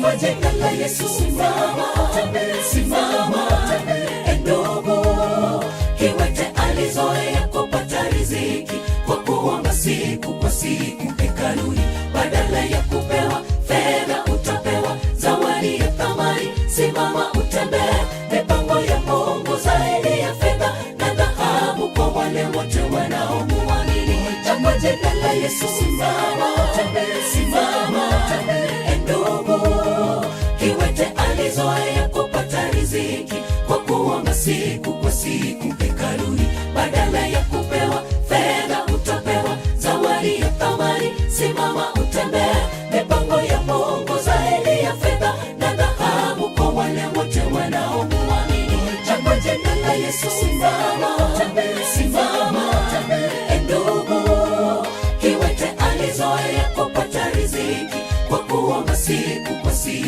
kwa jina la Yesu. Simama, simama, ndugu. Kiwete alizoea kupata riziki kwa kuomba siku kwa siku hekaluni, badala ya kupewa fedha utapewa zawadi ya thamani. Simama utembee, mipango ya Mungu zaidi ya fedha na dhahabu kwa wale wote wanaomuamini. Kwa jina la Yesu. Simama, simama, ndugu. Kiwete alizoea kupata riziki kwa kuomba siku kwa siku hekaluni, badala ya kupewa fedha utapewa zawadi ya thamani. Simama utembee, mipango ya Mungu zaidi ya fedha na dhahabu kwa wale wote wanaomuamini. Kwa jina la Yesu. Simama, simama, ndugu. Kiwete alizoea kupata riziki kwa kuomba siku kwa siku